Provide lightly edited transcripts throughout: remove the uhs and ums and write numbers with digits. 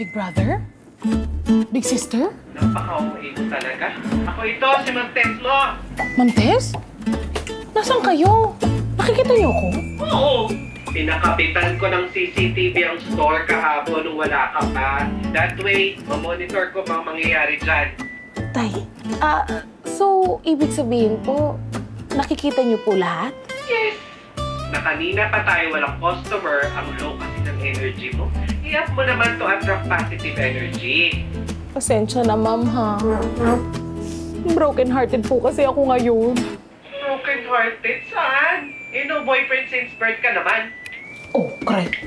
Big brother? Big sister? Napaka-OA mo talaga. Ako ito, si Ma'am Tess mo. Ma'am Tess? Nasaan kayo? Nakikita niyo ako? Oo. Pinakapitan ko ng CCTV ang store kahapon nung wala ka pa. That way, mamonitor ko mga mangyayari dyan. Tay, so ibig sabihin po, nakikita niyo po lahat? Yes! Na kanina pa tayo walang customer, ang low kasi ng energy mo. I-up mo naman to attract positive energy. Pasensya na, ma'am, ha? Broken-hearted po kasi ako ngayon. Broken-hearted? Saan? Eh, no boyfriend since birth ka naman. Oh, correct.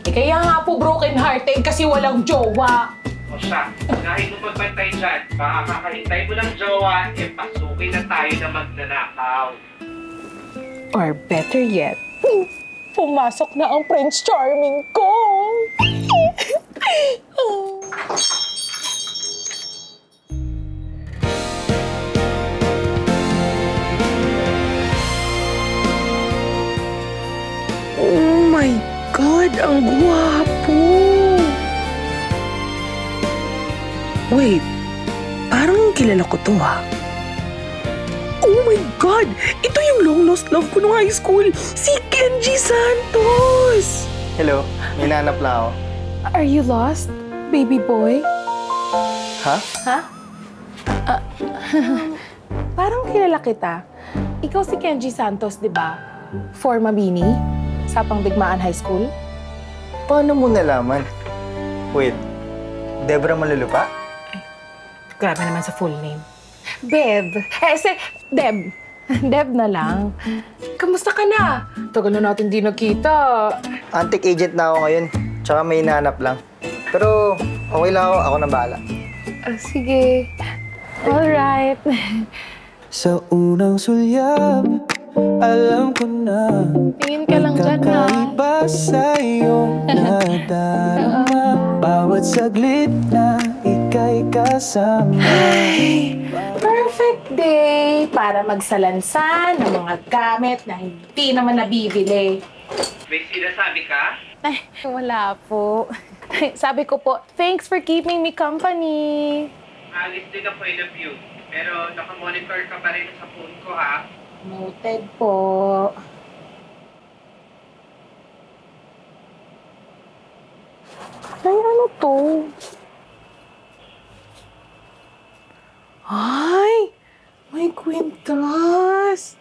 Eh, kaya nga po broken-hearted kasi walang jowa. O siya, kahit mo magbantay dyan, baka kakahintay mo ng jowa, eh pasukin na tayo na magnanakaw. Or better yet, pumasok na ang Prince Charming ko. Oh my God, ang gwapo! Wait, parang kilala ko to, ha? Oh my God! Ito yung long-lost love ko nung high school! Si Kenji Santos! Hello, hinahanap lang ako. Are you lost, baby boy? Ha? Ha? Parang kilala kita. Ikaw si Kenji Santos, di ba? For Mabini? Sa Pangdigmaan High School? Paano mo nalaman? Wait, Debra Malulupa? Grabe naman sa full name. Deb. Deb. Deb na lang. Kamusta ka na? Tagal na natin di nagkita. Antique agent na ako ngayon. Tsaka may hinahanap lang. Pero okay lang ako. Ako na bahala. Sige. Alright. Sa unang sulyap, alam ko na Tingin ka lang dyan, ha? kakaiba sa iyong nadarama. Bawat saglit na ika'y kasama. Ay, perfect day para magsalansan ng mga gamit na hindi naman nabibili. May sinasabi ka? Ay, wala po. Sabi ko po, thanks for keeping me company. Alis din ang point of view. Pero nakamonitor ka pa rin sa phone ko, ha? Noted po. Ay, ano to? Ay! May kwintas!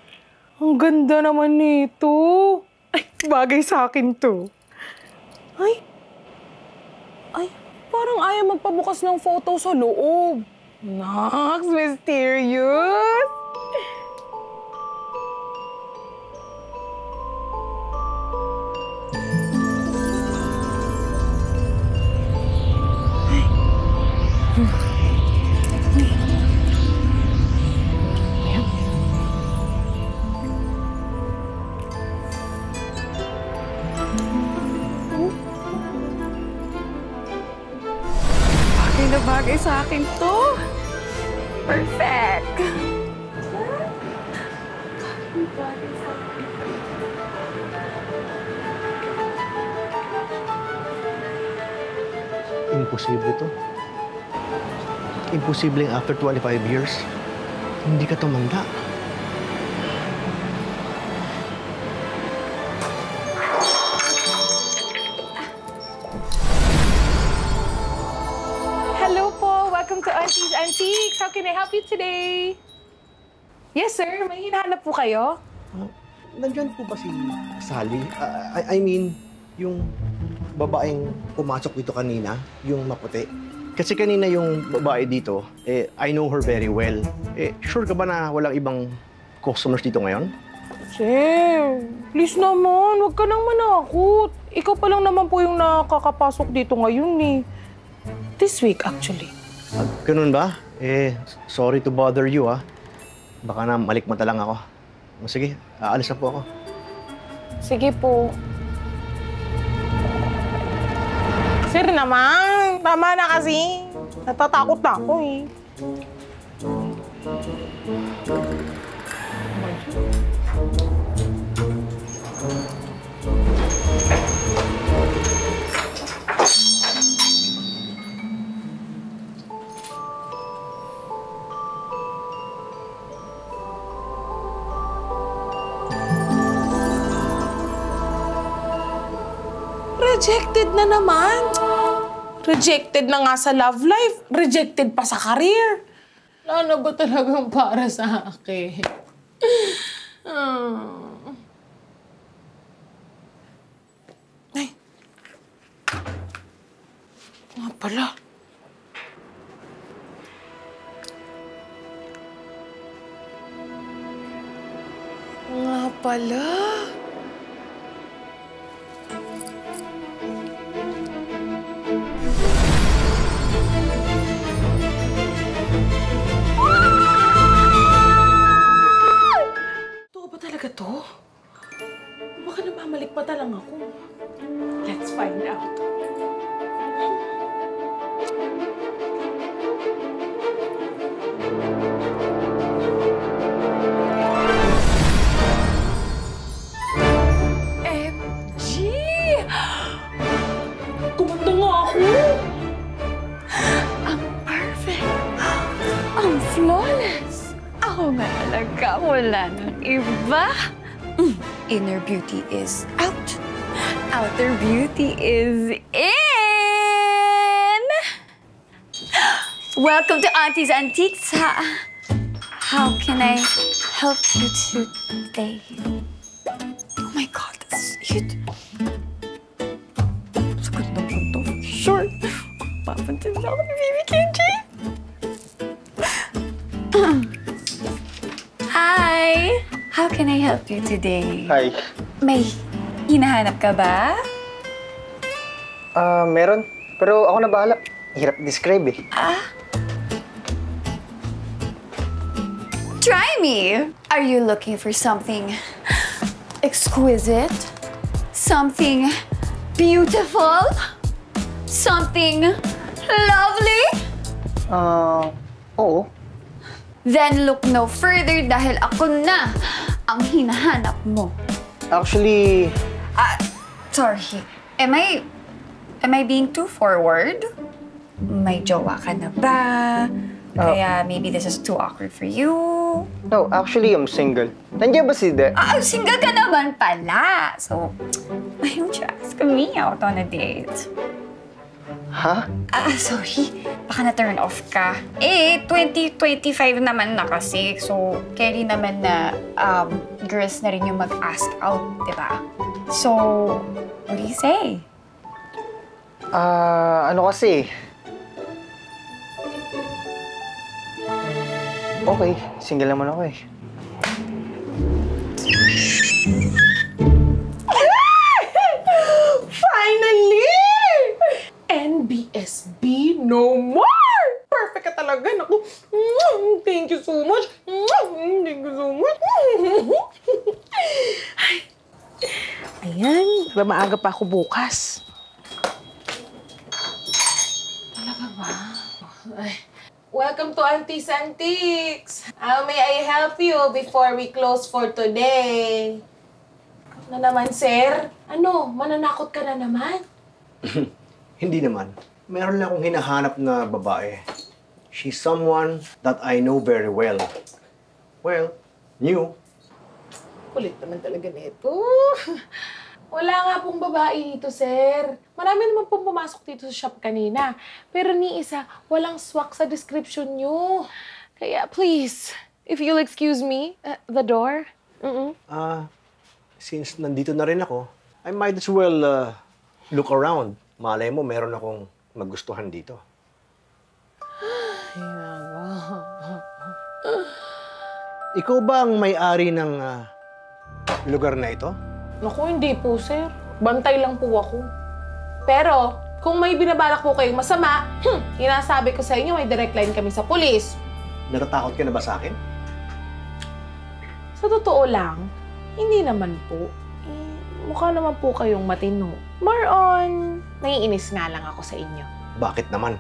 Ang ganda naman nito. Ay, bagay sa akin to. Ay! Ay, parang ayaw magpabukas ng photo sa loob. Nox, mysterious! Bagay na bagay sa akin to. Perfect! Imposible to. Imposibleng after 25 years, hindi ka tumanda. Hello po! Welcome to Auntie's Antiques. How can I help you today? Yes, sir. May hinahanap po kayo? Nandyan po ba si Sally? I mean, yung babaeng pumasok dito kanina, yung maputi. Kasi kanina yung babae dito, I know her very well. Sure ka ba na walang ibang customers dito ngayon? Sir, please naman. Huwag ka nang manakot. Ikaw pa lang naman po yung nakakapasok dito ngayon eh. This week, actually. Ganun ba? Sorry to bother you, ah. Baka na malikmata lang ako. Sige, aalis na po ako. Sige po. Sir naman, tama na kasi. Natatakot na ako eh. rejected na naman. Rejected na nga sa love life, rejected pa sa career. Wala na ba talagang para sa akin? Ay. Nga pala. Nga pala. Totoo ba talaga to? Baka namamalikmata lang ako. Let's find out. MG! Kumanda nga ako! Ang perfect! Ang flawless! Ako nga talaga, wala nang iba. Inner beauty is out. Outer beauty is in! Welcome to Auntie's Antiques. How can I help you today? Oh my God, that's it. Sa gandang-ganda. Sure. Papansin na ako ni Baby KJ. Hi! How can I help you today? Hi. May hinahanap ka ba? Meron. Pero ako na bahala. Hirap describe eh. Try me! Are you looking for something exquisite? Something beautiful? Something lovely? Oo. Then look no further dahil ako na ang hinahanap mo. Actually, Sorry. Am I being too forward? May jowa ka na ba? Kaya maybe this is too awkward for you? no, actually, I'm single. Nandiyan ba si De? Single ka naman pala. So, why don't you ask me out on a date? Ha? Sorry. Baka na-turn off ka. 2025 naman na kasi. So, carry naman na girls na rin yung mag-ask out, di ba? So, what do you say? Ano kasi? Okay, single naman ako eh. Finally! NBSB no more! Perfect ka talaga. Naku, thank you so much. Thank you so much. Ayan, maaga pa ako bukas. Talaga ba? Welcome to Auntie's Antiques. How may I help you before we close for today? Na naman, sir? Ano, mananakot ka na naman? Hindi naman. Meron lang akong hinahanap na babae. She's someone that I know very well. Well, new. Kulit naman talaga nito. Wala nga pong babae dito, sir. Marami naman pong pumasok dito sa shop kanina. Pero ni isa, walang swak sa description nyo. Kaya please, if you'll excuse me, the door. Since nandito na rin ako, I might as well look around. Malay mo, meron akong magustuhan dito. Ikaw ba ang may-ari ng lugar na ito? Naku, hindi po, sir. Bantay lang po ako. Pero, kung may binabalak po kayong masama, inasabi ko sa inyo, may direct line kami sa pulis. Natatakot ka na ba sa akin? Sa totoo lang, hindi naman po. Mukha naman po kayong matino. More on, naiinis nga lang ako sa inyo. Bakit naman?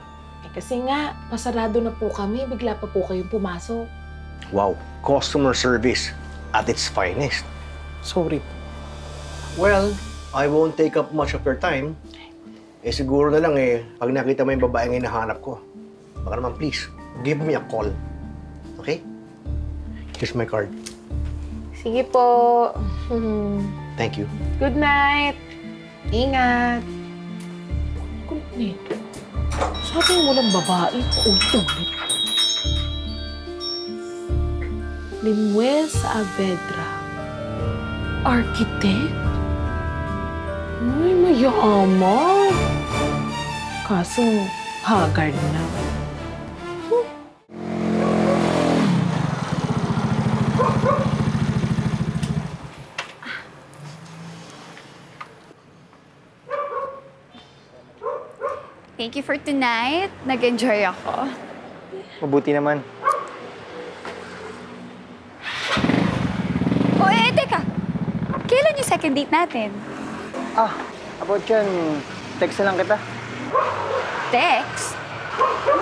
Kasi nga, pasarado na po kami, bigla pa po kayong pumasok. Wow, customer service at its finest. Sorry po. Well, I won't take up much of your time. Siguro na lang pag nakita mo yung babaeng hinahanap ko, baka naman please, give me a call. Okay? Here's my card. Sige po. Thank you. Good night. Ingat. Nit, sa atin walang babae. Ulit. Limuel Saavedra. Architect? Ay, mayaman. Kaso, haggard na. Thank you for tonight. Nag-enjoy ako. Mabuti naman. Oh, teka. Kailan yung second date natin? About yan, text na lang kita. Text?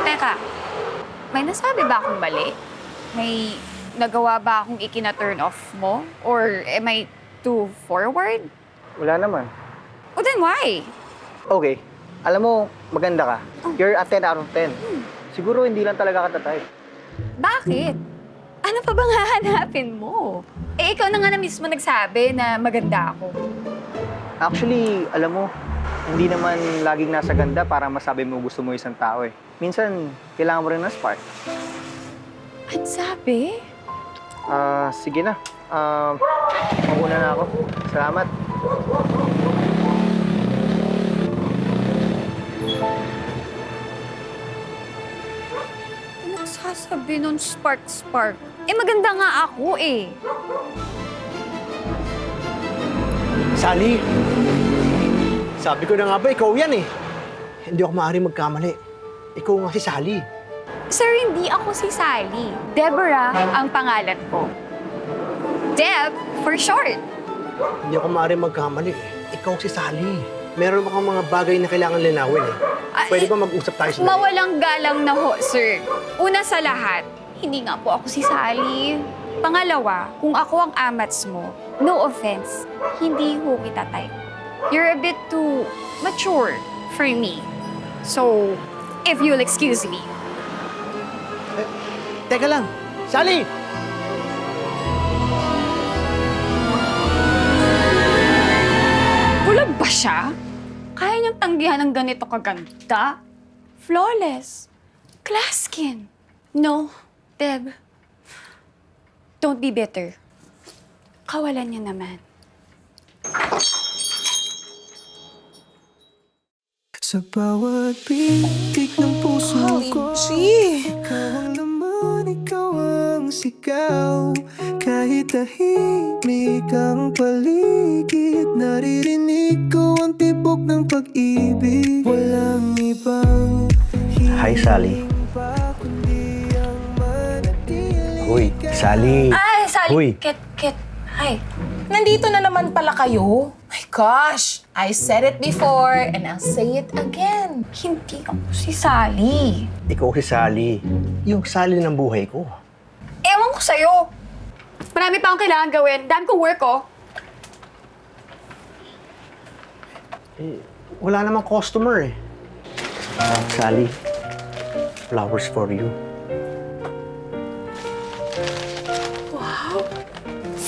Teka, may nasabi ba akong mali? May nagawa ba akong ikina-turn off mo? Or am I too forward? Wala naman. O then why? Okay. Alam mo, maganda ka. You're a 10 out of 10. Siguro hindi lang talaga ka type. Bakit? Ano pa bang hahanapin mo? Ikaw na nga na mismo nagsabi na maganda ako. Actually, alam mo, hindi naman laging nasa ganda para masabi mo gusto mo isang tao eh. Minsan, kailangan mo rin ng spark. Ano sabi? Sige na. Mauna na ako. Salamat. Ano sasabi nun spark? Maganda nga ako eh. Sally! Sabi ko na nga ba, ikaw yan eh. Hindi ako maaaring magkamali. Ikaw nga si Sally. Sir, hindi ako si Sally. Deborah ang pangalan ko. Deb, for short. Hindi ako maaaring magkamali. Ikaw si Sally. Meron ba kang mga bagay na kailangan linawin eh? Pwede ba mag-usap tayo sa Mawalang galang na ho, sir. Una sa lahat, hindi nga po ako si Sally. Pangalawa, kung ako ang amats mo, no offense, hindi ho kita type. You're a bit too mature for me. So, if you'll excuse me. Teka lang! Sally! Bulag ba siya? Kaya niyang tanggihan ng ganito kaganda? Flawless. Glass skin. No, Deb. Don't be bitter. Kawalan niya naman. Sa bawat pitik ng puso ko, ikaw ang laman, ikaw ang sigaw. Kahit tahimik ang paligid, naririnig ko ang tibok ng pag-ibig. Walang ibang Hi, Sally. Hoy, Sally. Ay, Sally. Hoy. Kit. Hi. Nandito na naman pala kayo? My gosh, I said it before and I'll say it again. Hindi ako si Sally. Ikaw si Sally. Yung Sally ng buhay ko. Ewan ko sa'yo. Marami pa akong kailangan gawin. Dami kong work, oh. Wala namang customer eh. Sally, flowers for you.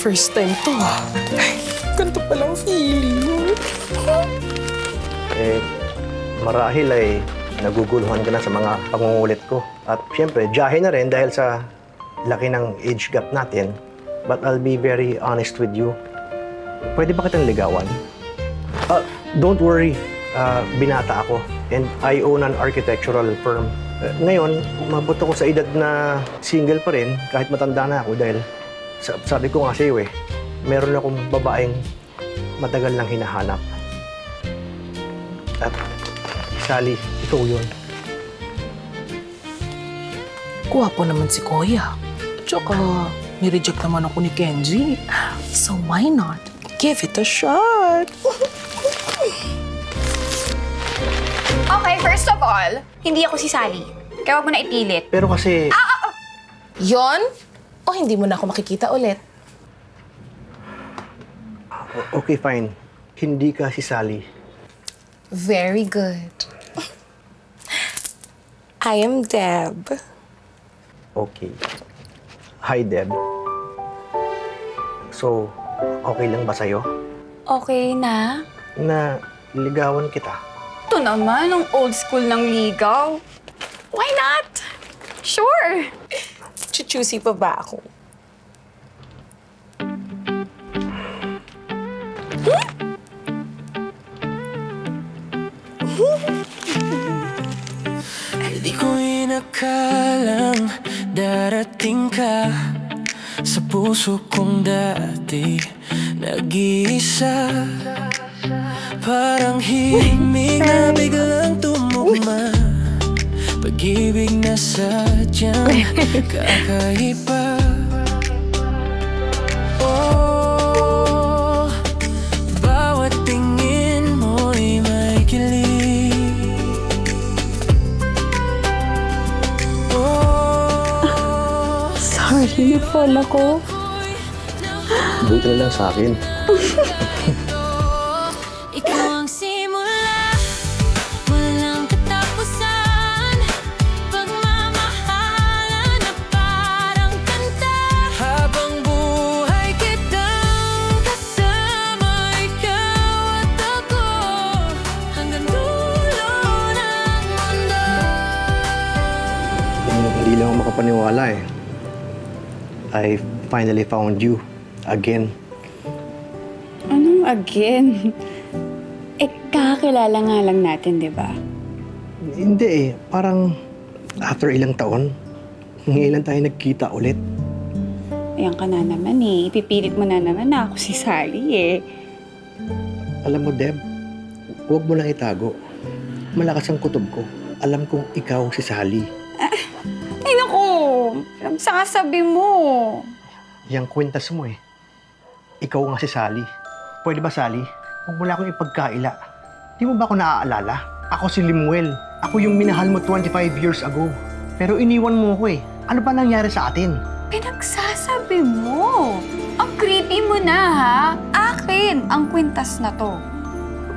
First time to. Ganito palang feeling. Marahil ay naguguluhan ka na sa mga pangungulit ko. At siyempre, jahe na rin dahil sa laki ng age gap natin. But I'll be very honest with you. Pwede ba kitang ligawan? Don't worry, binata ako. And I own an architectural firm. Ngayon, umabot ako sa edad na single pa rin, kahit matanda na ako dahil sabi ko nga sa'yo eh, meron akong babaeng matagal nang hinahanap. At Sally, ikaw yun. Guwapo naman si Kuya. Tsaka, nireject naman ako ni Kenji. So why not? Give it a shot. Okay, first of all, hindi ako si Sally. Kaya huwag mo na ipilit. Pero kasi... Yon? O hindi mo na ako makikita ulit? Okay, fine. Hindi ka si Sally. Very good. I am Deb. Okay. Hi, Deb. So, okay lang ba sa'yo Okay na? na ligawan kita? Sakto naman ang old school ng ligaw. Why not? Sure. Chuchusi pa ba ako? Di ko inakalang darating ka sa puso kong dati nag-iisa. Parang himig na biglang tumugma, pag-ibig na sadyang kakaiba. Oh, bawat tingin mo'y may kilig. Oh, Sorry, na-fall ako. Buti na lang sa akin. ikaw ang simula, walang katapusan, pagmamahalan na parang kanta. Habang buhay kitang kasama, ikaw at ako, hanggang dulo ng mundo. Hindi lang ako makapaniwala eh. I finally found you again. Anong again? Kakilala nga lang natin, di ba? Hindi eh. Parang after ilang taon, ngayon lang tayo nagkita ulit. Ayan ka na naman eh. Ipipilit mo na naman na ako si Sally eh. Alam mo, Deb, huwag mo lang itago. Malakas ang kutob ko. Alam kong ikaw si Sally. Ay naku! Anong sasabi mo? Yang kwintas mo eh. Ikaw nga si Sally. Pwede ba, Sally? Huwag mo lang akong ipagkaila. Di mo ba ako naaalala? Ako si Limuel. Ako yung minahal mo 25 years ago. Pero iniwan mo ko eh. Ano ba nangyari sa atin? Pinagsasabi mo. Ang creepy mo na ha. Akin ang kwintas na to.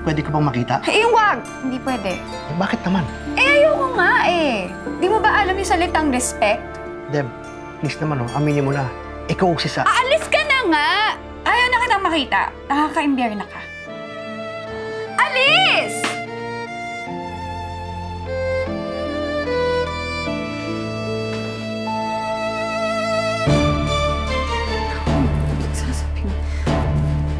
Pwede ka bang makita? Eh, wag! Hindi pwede. Bakit naman? Eh, ayoko nga eh. Di mo ba alam yung salitang respect? Deb, please naman aminin mo na. Ikaw si Sally. Aalis ka na nga! Ayaw na kitang makita. Nakaka-imbiyer na ka. Alis! Sasabi mo,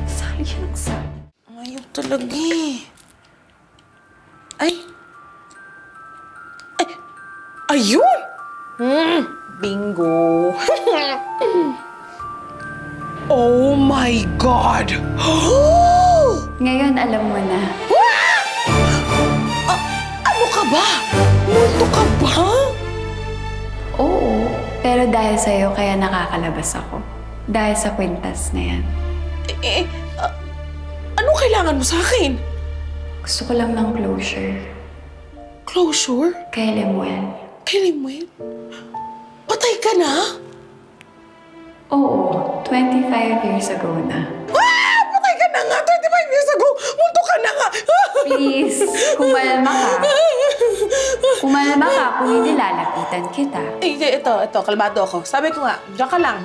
Sally siya ng Sally. Ayaw talaga eh. Ay! Ay! Ayun! Bingo! Oh my God! Ngayon, alam mo na. Ano ka ba? Multo ka ba? Oo, pero dahil sa'yo, kaya nakakalabas ako. Dahil sa kwintas na yan. Anong kailangan mo sa akin? Gusto ko lang ng closure. Closure? Kay Lemuel. Kay Lemuel? Patay ka na? Oo, 25 years ago na. Patay ka na nga! 25 years ago! Multo ka na nga! Please, kumalma ka. Kumalma ka kung hindi lalapitan kita. Ito, kalmado ako. Sabi ko nga, diyan ka lang.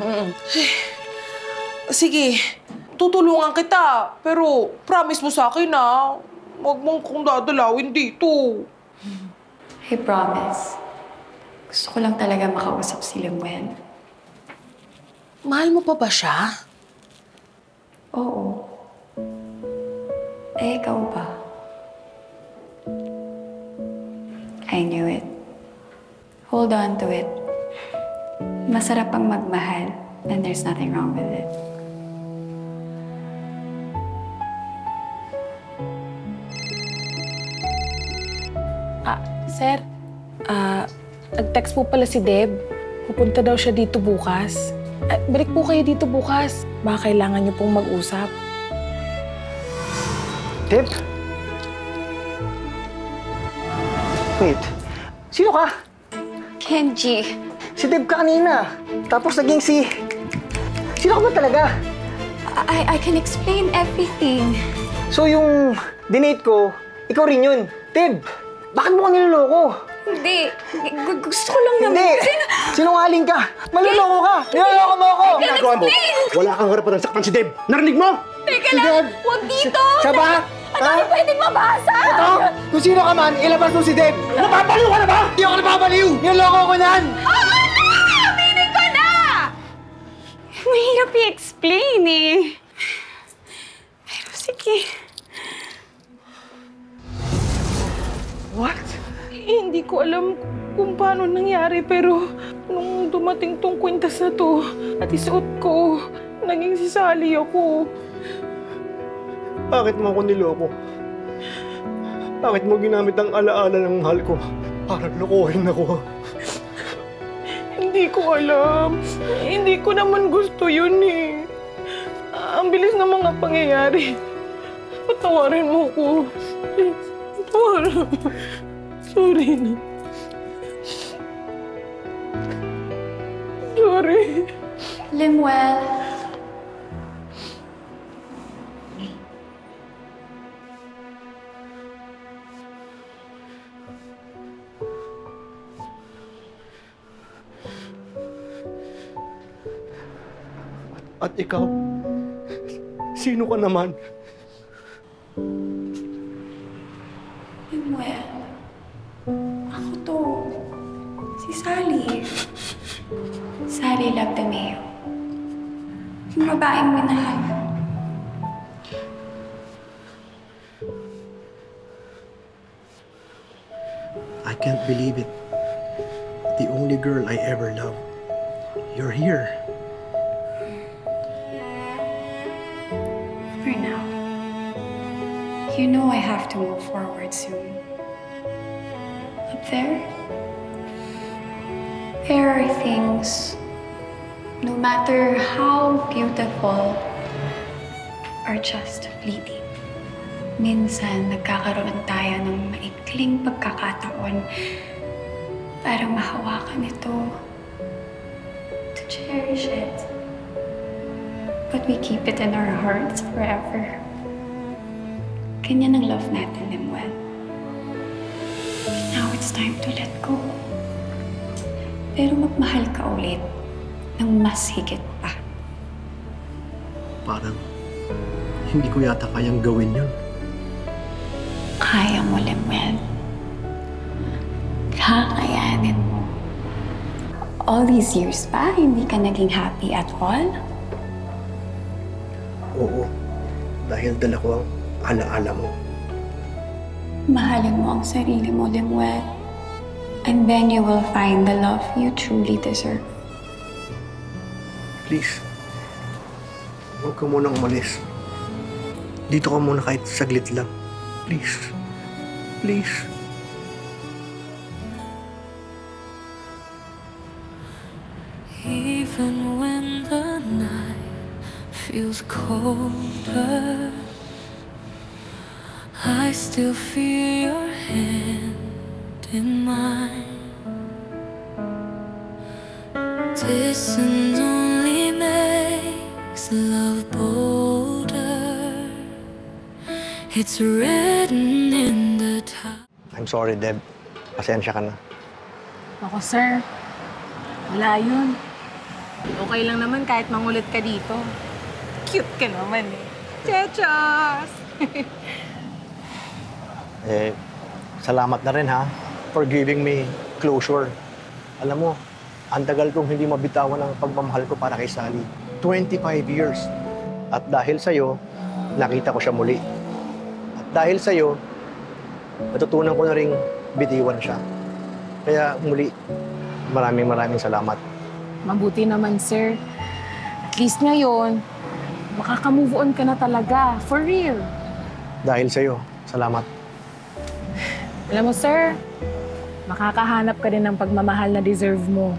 Sige, tutulungan kita. Pero promise mo sa akin na huwag mong kong dadalawin dito. I promise. Gusto ko lang talaga makausap si Lemuel. Mahal mo pa ba siya? Oo. Eh, ikaw ba? I knew it. Hold on to it. Masarap ang magmahal, and there's nothing wrong with it. Sir, nag-text po pala si Deb. Pupunta daw siya dito bukas. Balik po kayo dito bukas. Baka kailangan niyo pong mag-usap. Deb? Wait, sino ka? Kenji, Si Deb ka kanina. Tapos naging si... Sino ka ba talaga? I can explain everything. So yung dinate ko, ikaw rin yun. Deb, bakit mo ka niloloko? Hindi. Gusto ko lang naman. Hindi! Sinungaling ka! Maluloko ka! Niloloko mo ako! Ginagawa mo? Wala kang harapan ng saktan si Deb! Narinig mo? Teka Si lang, Deb! huwag dito! Siya ba? Ano pwedeng mabasa? Ito, kung sino ka man, ilabas mo si Deb. Napapaliw ka na ba? Hindi ako napapaliw! Niloko ko nan! Oo na! Pinig ko na! Mahirap i-explain eh. Pero sige. What? Hindi ko alam kung paano nangyari pero nung dumating tong kwintas na to at isuot ko, naging sisali ako. Bakit mo ako niloko? Bakit mo ginamit ang alaala ng mahal ko para lokohin ako? Hindi ko alam. Hindi ko naman gusto yun eh. Ang bilis ng mga pangyayari. Patawarin mo ko. Patawarin mo. Sorry na. Sorry. Limuel. At ikaw, sino ka naman? Limuel. Ako to. Si Sally. Sally Labdameo. Yung babaeng minahal. I can't believe it. The only girl I ever loved. You're here. For now. You know I have to move forward soon. Up there are things, no matter how beautiful, are just fleeting. Minsan, nagkakaroon tayo ng maikling pagkakataon para mahawakan ito, to cherish it. But we keep it in our hearts forever. Ganyan ang love natin, Limuel. Now it's time to let go. Pero magmahal ka ulit ng mas higit pa. Parang hindi ko yata kayang gawin yun. Kaya mo, Limuel. Kakayanin mo. All these years pa, hindi ka naging happy at all? Oo, dahil dala ko ang alaala mo. Mahalin mo ang sarili mo, Limuel. And then you will find the love you truly deserve. Please, huwag ka munang umalis. Dito ka muna kahit saglit lang. Please. Please. Even when the night feels colder, I still feel your hand in mine. Distance only makes love bolder. It's written in the time. I'm sorry, Deb. Pasensya ka na. Ako, sir. Wala yun. Okay lang naman kahit mangulit ka dito. Cute ka naman eh. Chechos! Salamat na rin ha, for giving me closure. Alam mo, ang tagal kong hindi mabitawan ang pagmamahal ko para kay Sally. 25 years. At dahil sa'yo, nakita ko siya muli. At dahil sa'yo, natutunan ko na ring bitiwan siya. Kaya muli, maraming salamat. Mabuti naman, sir. At least ngayon, makaka-move on ka na talaga. For real. Dahil sa'yo, salamat. Alam mo, sir, makakahanap ka din ng pagmamahal na deserve mo.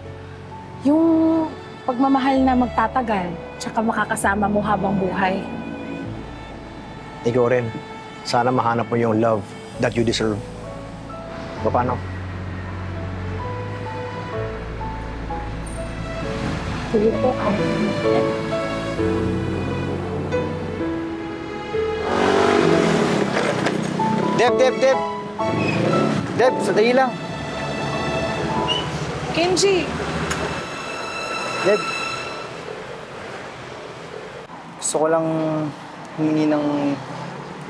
Yung pagmamahal na magtatagal, tsaka makakasama mo habang buhay. Ikaw rin, sana mahanap mo yung love that you deserve. Paano? Tuloy po ka. Deb! Deb, sandali lang. Kenji! Deb. Gusto ko lang humingi ng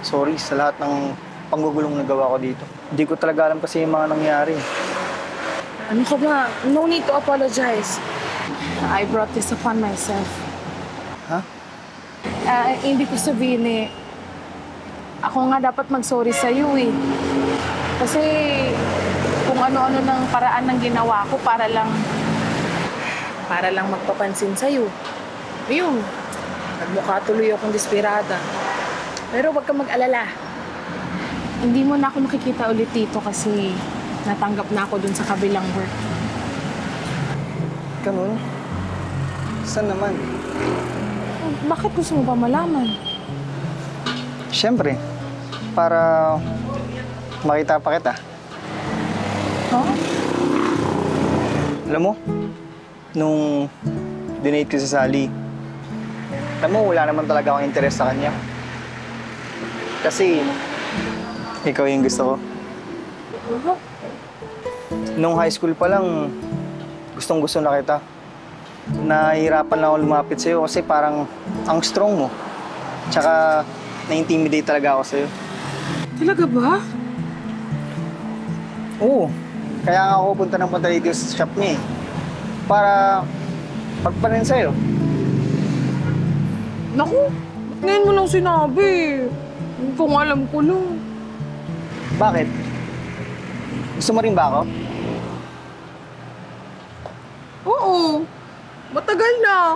Sorry sa lahat ng panggugulong nagawa ko dito. Hindi ko talaga alam kasi yung mga nangyari. Ano ka ba? No need to apologize. I brought this upon myself. Ha? Hindi ko sabihin eh. Ako nga dapat mag-sorry sa'yo eh. Kasi kung ano-ano ng paraan ng ginawa ko para lang magpapansin sa'yo. Ayun, nagmukha tuloy akong desperada. Pero wag kang mag-alala. Hindi mo na ako makikita ulit dito kasi natanggap na ako dun sa kabilang work. Ganun? Saan naman? Bakit gusto mo ba malaman? Siyempre, para makita pa kita. Huh? Alam mo, nung dinate ko si Sally, alam mo, wala naman talaga akong interest sa kanya. Kasi, ikaw yung gusto ko. Nung high school pa lang, gustong-gusto na kita. Nahihirapan lang ako lumapit sa'yo kasi parang ang strong mo. Tsaka, na-intimidate talaga ako sa'yo. Talaga ba? Oo. Kaya nga ako punta ng punta dito sa shop niya eh. Para pagpanin sa'yo. Naku, ngayon mo lang sinabi. Kung alam ko lang. Bakit? Gusto mo rin ba ako? Oo. Matagal na.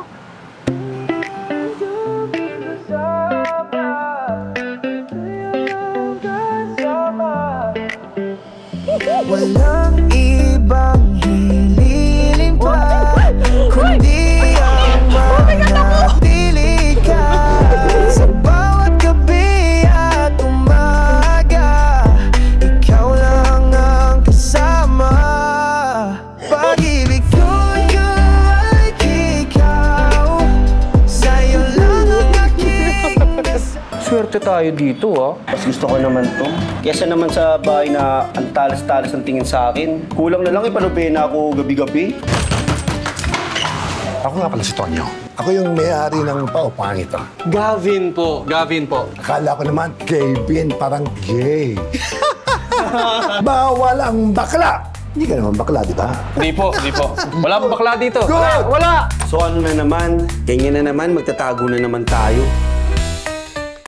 Walang ibang hililin pa kundi ang manatili ka sa bawat gabi at umaga. Ikaw lang ang kasama. Pag-ibig ko'y ay ikaw. Sa'yo lang ang aking Swerte tayo dito, ah. Mas gusto ko naman to. Kesa naman sa bahay na ang talas-talas ang tingin sa akin. Kulang na lang ipanubayin na ako gabi-gabi. Ako nga pala si Tonyo. Ako yung may-ari ng Paupangit. Gavin po, Gavin po. Akala ko naman, Kevin, parang gay. Bawal ang bakla! Hindi ka naman bakla, di ba? Hindi po, hindi po. Wala pong bakla dito. Good! Wala! So ano na naman? Ganyan na naman, magtatago na naman tayo.